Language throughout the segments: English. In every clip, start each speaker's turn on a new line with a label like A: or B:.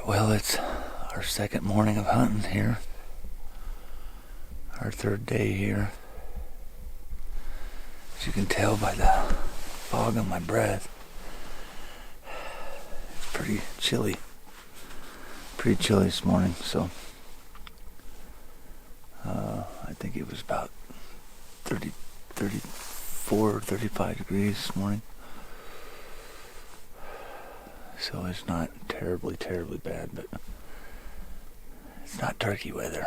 A: Well, it's our second morning of hunting here. Our third day here. As you can tell by the fog on my breath, it's pretty chilly. Pretty chilly this morning, so I think it was about 34, 35 degrees this morning. So it's not terribly bad, but it's not turkey weather.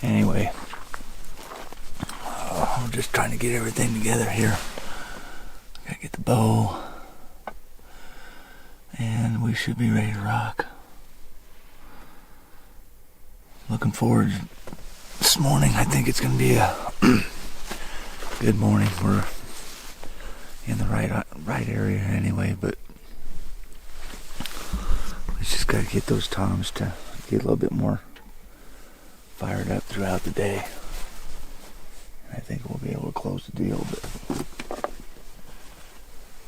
A: Anyway, I'm just trying to get everything together here. Gotta get the bow, and we should be ready to rock. Looking forward this morning. I think it's gonna be a good morning. We're in the right area anyway, but we just got to get those toms to get a little bit more fired up throughout the day. I think we'll be able to close the deal, but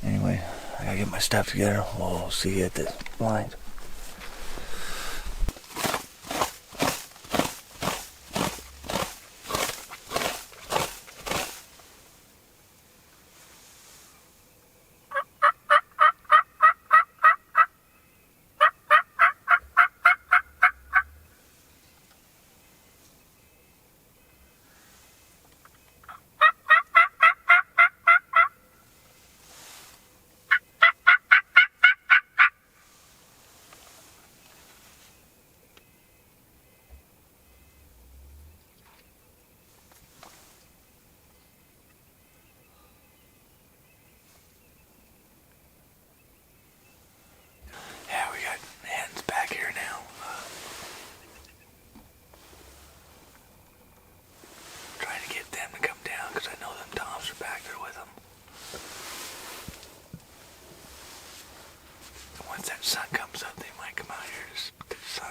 A: anyway, I gotta get my stuff together. We'll see you at the blind. Once that sun comes up, they might come out here to the sun.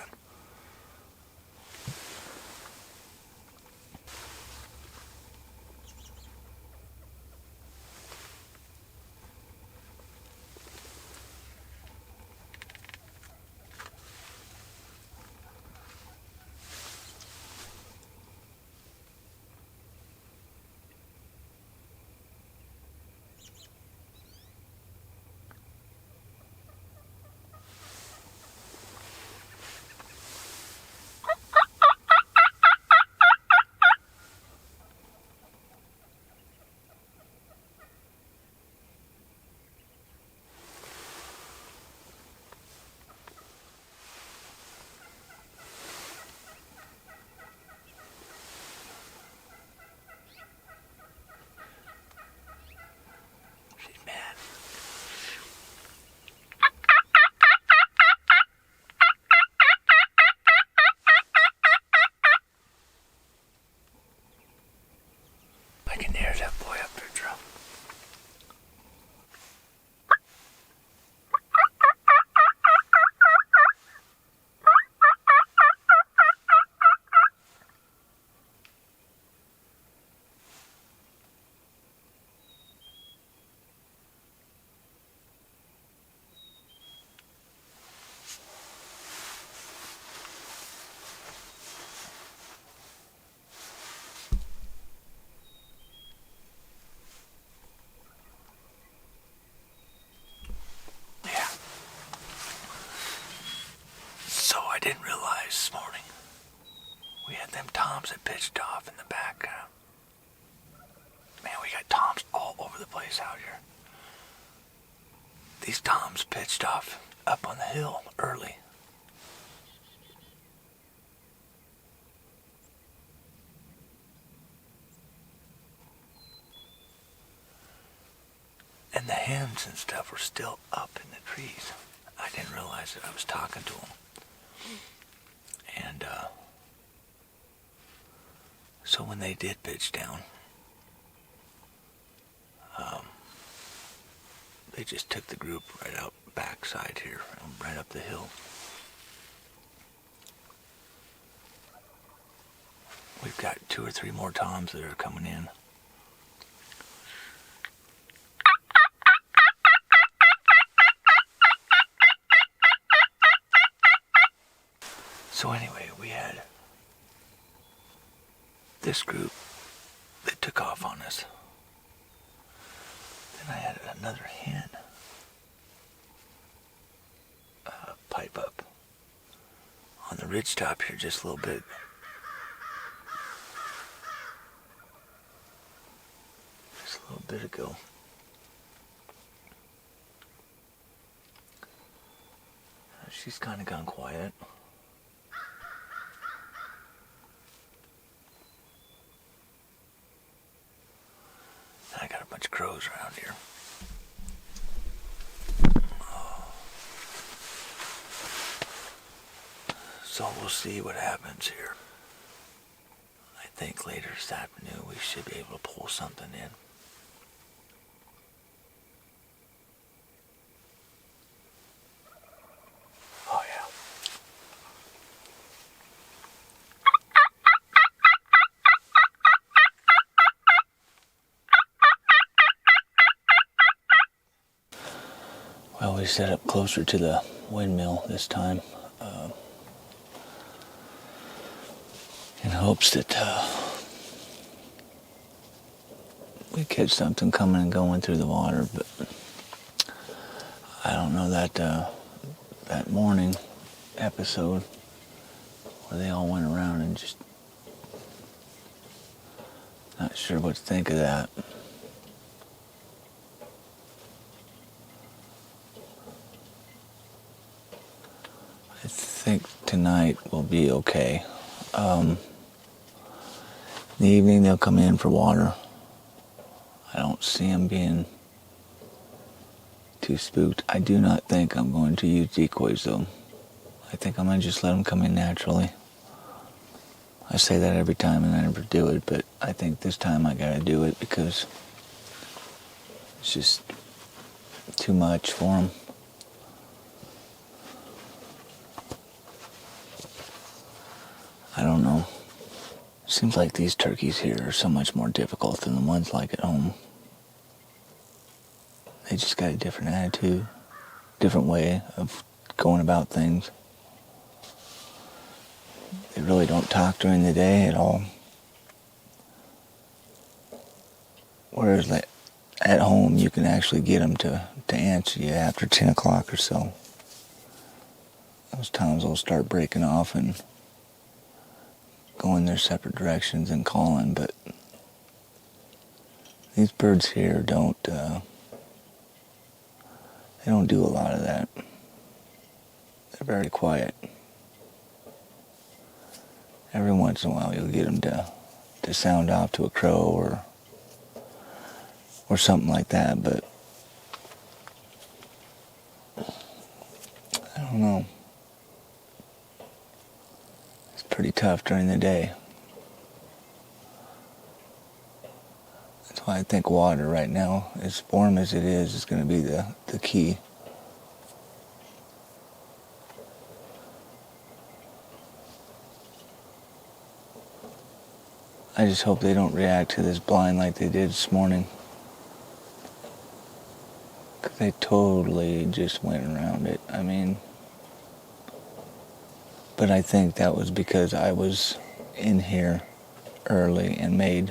A: I can hear that boy up there drum. I didn't realize this morning we had them toms that pitched off in the back. Man, we got toms all over the place out here. these toms pitched off up on the hill early. And the hens and stuff were still up in the trees. I didn't realize that I was talking to them. And so when they did pitch down, they just took the group right out backside here, right up the hill. We've got 2 or 3 more toms that are coming in. So anyway, we had this group that took off on us. Then I had another hen pipe up on the ridgetop here just a little bit. Just a little bit ago. She's kind of gone quiet. I got a bunch of crows around here. So we'll see what happens here. I think later this afternoon we should be able to pull something in. Oh yeah. Well, we set up closer to the windmill this time in hopes that we catch something coming and going through the water, but I don't know that that morning episode where they all went around and just not sure what to think of that. I think tonight will be okay. In the evening they'll come in for water. I don't see them being too spooked. I do not think I'm going to use decoys though. I think I'm going to just let them come in naturally. I say that every time and I never do it, but I think this time I gotta do it because it's just too much for them. I don't know. Seems like these turkeys here are so much more difficult than the ones like at home. They just got a different attitude, different way of going about things. They really don't talk during the day at all. Whereas at home you can actually get them to answer you after 10 o'clock or so. Those times they'll start breaking off and going their separate directions and calling, but these birds here don't they don't do a lot of that. They're very quiet. Every once in a while you'll get them to sound off to a crow or something like that, but I don't know. Pretty tough during the day. That's why I think water right now, as warm as it is going to be the key. I just hope they don't react to this blind like they did this morning. 'Cause they totally just went around it. I mean, but I think that was because I was in here early and may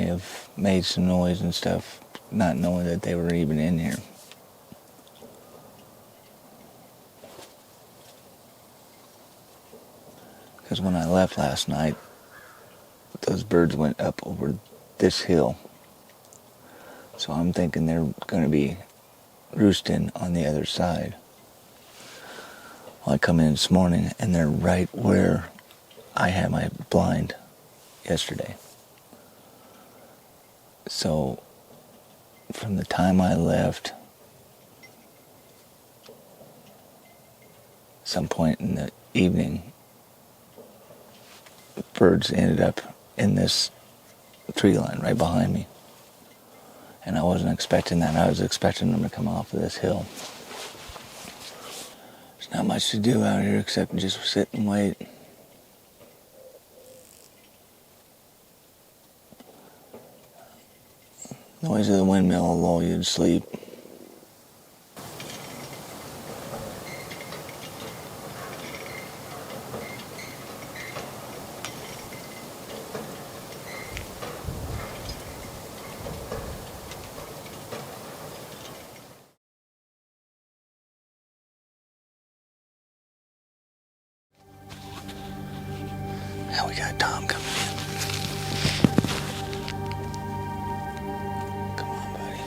A: have made some noise and stuff, not knowing that they were even in here. Because when I left last night, those birds went up over this hill. So I'm thinking they're going to be roosting on the other side. Well, I come in this morning and they're right where I had my blind yesterday. So from the time I left, some point in the evening, birds ended up in this tree line right behind me. And I wasn't expecting that. I was expecting them to come off of this hill. There's not much to do out here except just sit and wait. Noise of the windmill will lull you to sleep. Now we got Tom coming in. Come on, buddy.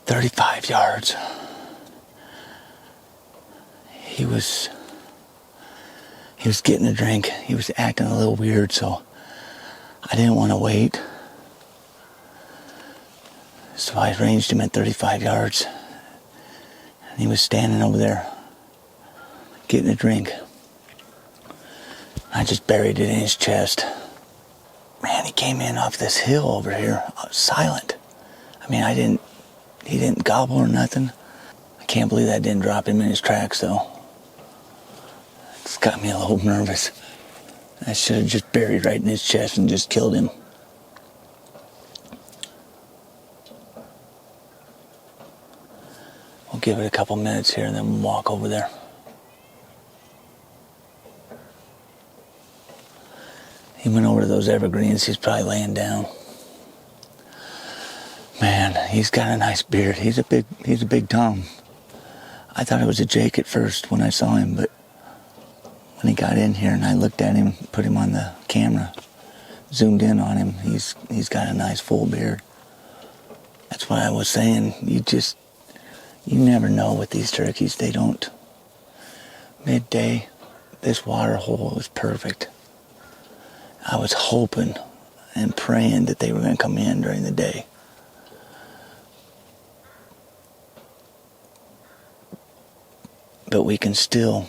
A: 35 yards. He was getting a drink. He was acting a little weird, so I didn't want to wait. So I ranged him at 35 yards. And he was standing over there getting a drink. I just buried it in his chest. Man, he came in off this hill over here, silent. I mean, he didn't gobble or nothing. I can't believe that didn't drop him in his tracks, though. It's got me a little nervous. I should have just buried right in his chest and just killed him. We'll give it a couple minutes here and then we'll walk over there. He went over to those evergreens. He's probably laying down. Man, he's got a nice beard. He's a big Tom. I thought it was a Jake at first when I saw him, but when he got in here and I looked at him, put him on the camera, zoomed in on him, he's got a nice full beard. That's what I was saying. You never know with these turkeys. They don't. Midday, this water hole was perfect. I was hoping and praying that they were going to come in during the day. But we can still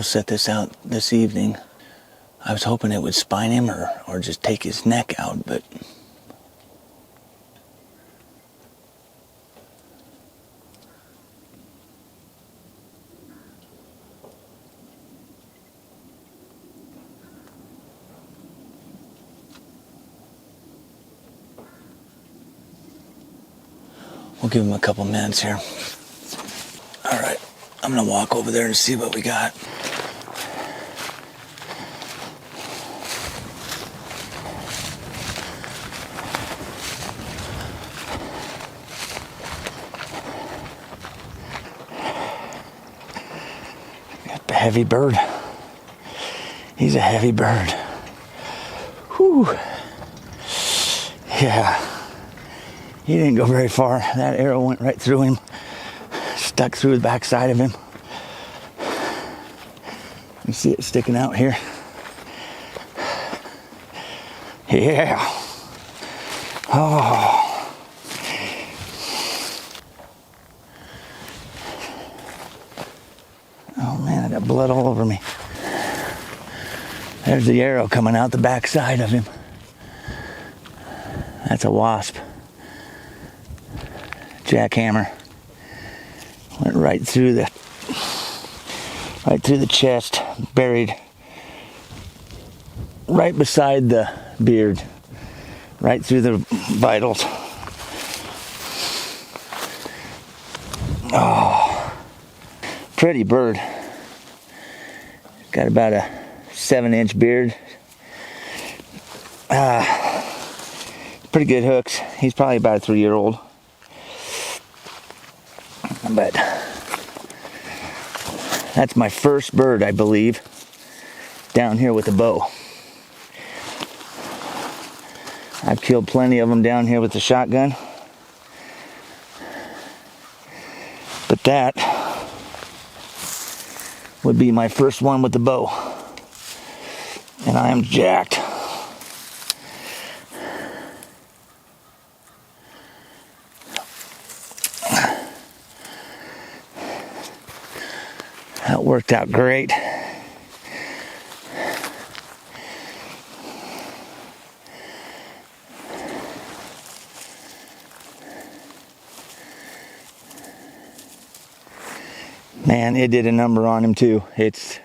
A: set this out this evening. I was hoping it would spine him or just take his neck out, but we'll give him a couple minutes here. All right, I'm gonna walk over there and see what we got. Got the heavy bird. He's a heavy bird. Whew. Yeah. He didn't go very far. That arrow went right through him. Stuck through the backside of him. You see it sticking out here? Yeah. Oh. Oh man, I got blood all over me. There's the arrow coming out the backside of him. That's a wasp. Jackhammer. Went right through the chest, buried right beside the beard, right through the vitals. Oh, pretty bird. Got about a 7-inch beard. Pretty good hooks. He's probably about a 3-year-old. But that's my first bird, I believe, down here with a bow. I've killed plenty of them down here with the shotgun. But that would be my first one with the bow. And I am jacked. That worked out great. Man, it did a number on him too. It's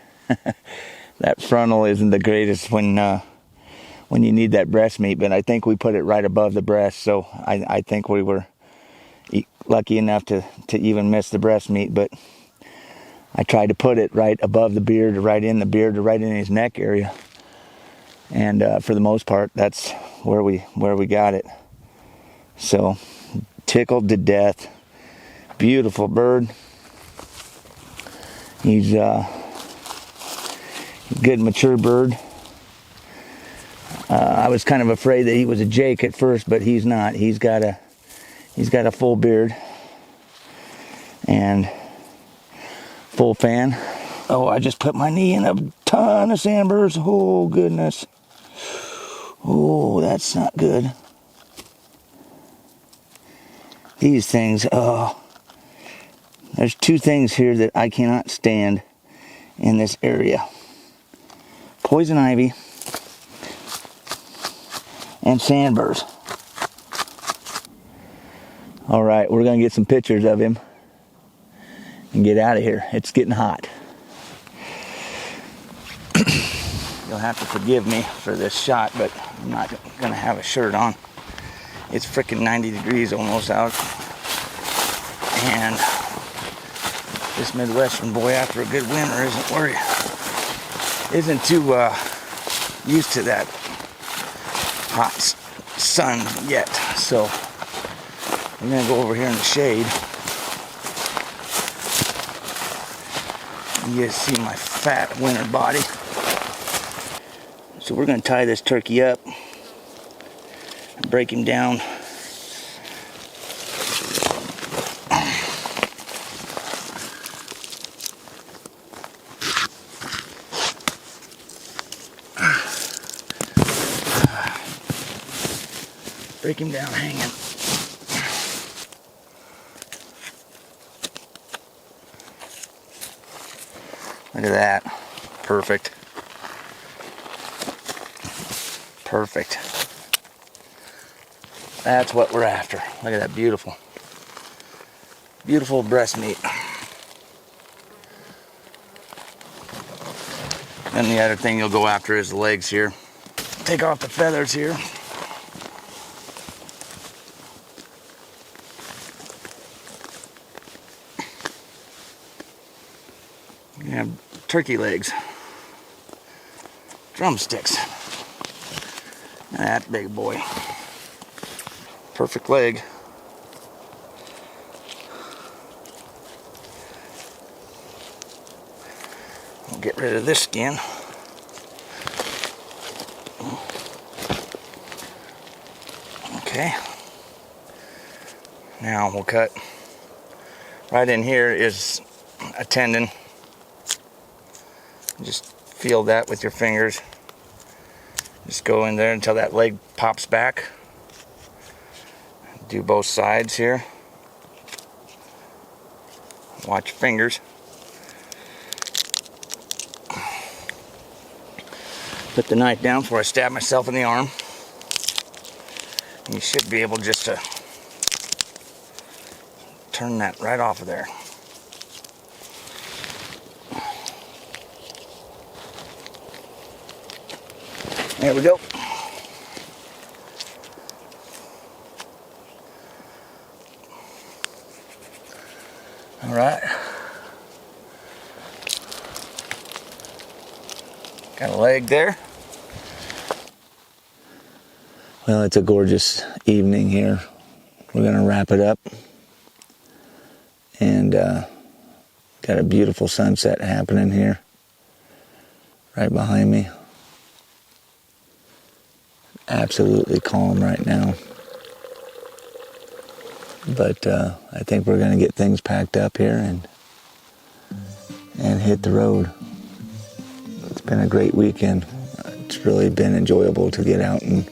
A: that frontal isn't the greatest when you need that breast meat, but I think we put it right above the breast, so I think we were lucky enough to even miss the breast meat, but I tried to put it right above the beard, or right in the beard, or right in his neck area. And for the most part, that's where we got it. So, tickled to death. Beautiful bird. He's a good mature bird. I was kind of afraid that he was a Jake at first, but he's not. He's got a He's got a full beard and full fan. Oh, I just put my knee in a ton of sandburrs. Oh, goodness. Oh, that's not good. These things, oh. There's two things here that I cannot stand in this area. Poison ivy and sandburrs. All right, we're gonna get some pictures of him and get out of here. It's getting hot. You'll have to forgive me for this shot, but I'm not gonna have a shirt on. It's freaking 90 degrees almost out. And this Midwestern boy, after a good winter, isn't too used to that hot sun yet. So I'm gonna go over here in the shade. You guys see my fat winter body. So we're gonna tie this turkey up and break him down. Break him down hanging. Look at that. Perfect. Perfect. That's what we're after. Look at that beautiful, beautiful breast meat. And the other thing you'll go after is the legs here. Take off the feathers here. You have turkey legs, drumsticks. That big boy. Perfect leg. We'll get rid of this skin. Okay. Now we'll cut. Right in here is a tendon. Just feel that with your fingers. Just go in there until that leg pops back. Do both sides here. Watch your fingers. Put the knife down before I stab myself in the arm. And you should be able just to turn that right off of there. There we go. All right. Got a leg there. Well, it's a gorgeous evening here. We're gonna wrap it up. And got a beautiful sunset happening here. Right behind me. Absolutely calm right now, but I think we're going to get things packed up here and hit the road. It's been a great weekend. It's really been enjoyable to get out and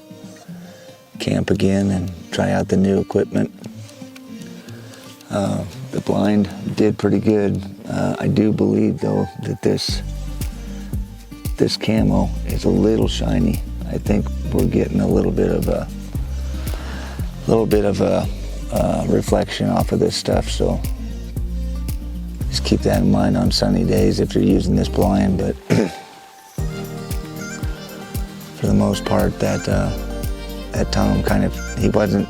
A: camp again and try out the new equipment. The blind did pretty good. I do believe though that this camo is a little shiny. I think we're getting a little bit of a reflection off of this stuff, so just keep that in mind on sunny days if you're using this blind. But for the most part, that Tom he wasn't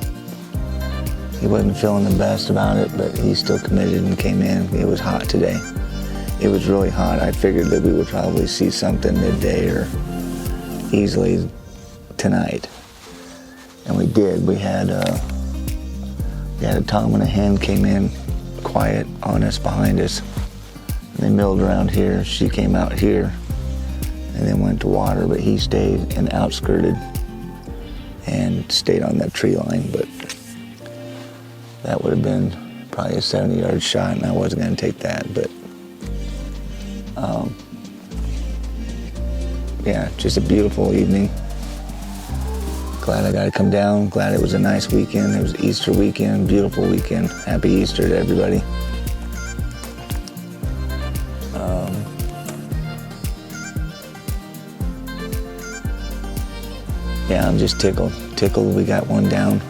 A: feeling the best about it, but he still committed and came in. It was hot today. It was really hot. I figured that we would probably see something midday or easily tonight, and we did. We had a Tom and a hen came in quiet on us behind us, and they milled around here. She came out here and then went to water, but he stayed and outskirted and stayed on that tree line. But That would have been probably a 70-yard shot, and I wasn't going to take that. But yeah, just a beautiful evening. Glad I got to come down. Glad it was a nice weekend. It was Easter weekend, beautiful weekend. Happy Easter to everybody. Yeah, I'm just tickled we got one down.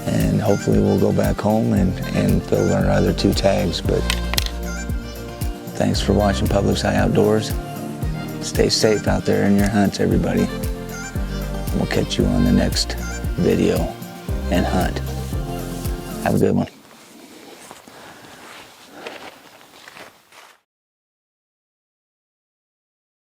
A: And hopefully we'll go back home and fill our other 2 tags. But thanks for watching Public Sky Outdoors. Stay safe out there in your hunts, everybody. We'll catch you on the next video and hunt. Have a good one.